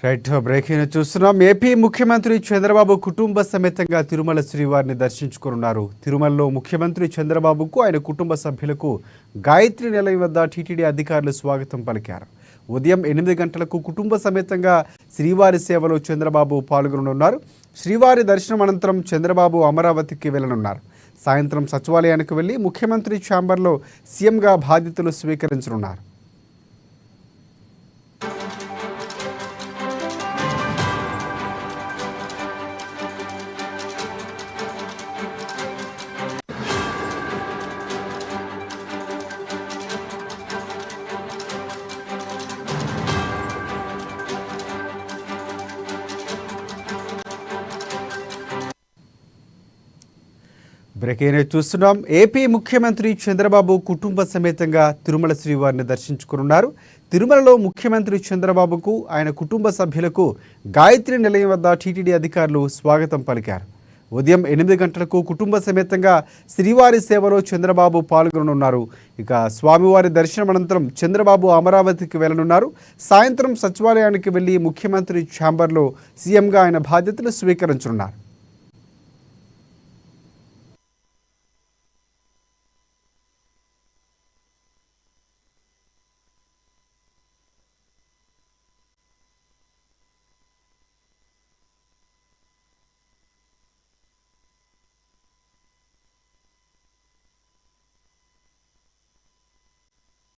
Right breaking చూస్తున్నాం. AP ముఖ్యమంత్రి చంద్రబాబు కుటుంబ సమేతంగా తిరుమల శ్రీవారిని దర్శించుకున్నారు. తిరుమలలో ముఖ్యమంత్రి చంద్రబాబుకు ఆయన కుటుంబ సభ్యులకు గాయత్రి నిలయం వద్ద టీటీడీ అధికారులు స్వాగతం పలికారు. ఉదయం 8 గంటలకు కుటుంబ సమేతంగా శ్రీవారి సేవలో చంద్రబాబు పాల్గొననున్నారు. శ్రీవారి దర్శనం అనంతరం చంద్రబాబు అమరావతికి వెళ్లనున్నారు. సాయంత్రం సచివాలయానికి వెళ్లి ముఖ్యమంత్రి ఛాంబర్లో సీఎంగా బాధ్యతలు స్వీకరించనున్నారు. బ్రేకింగ్ చూస్తున్నాం. ఏపీ ముఖ్యమంత్రి చంద్రబాబు కుటుంబ సమేతంగా తిరుమల శ్రీవారిని దర్శించుకున్నారు. తిరుమలలో ముఖ్యమంత్రి చంద్రబాబుకు ఆయన కుటుంబ సభ్యులకు గాయత్రి నిలయం వద్ద టీటీడీ అధికారులు స్వాగతం పలికారు. ఉదయం 8 గంటలకు కుటుంబ సమేతంగా శ్రీవారి సేవలో చంద్రబాబు పాల్గొననున్నారు. ఇక స్వామివారి దర్శనం అనంతరం చంద్రబాబు అమరావతికి వెళ్లనున్నారు. సాయంత్రం సచివాలయానికి వెళ్లి ముఖ్యమంత్రి ఛాంబర్లో సీఎంగా ఆయన బాధ్యతలు స్వీకరించనున్నారు.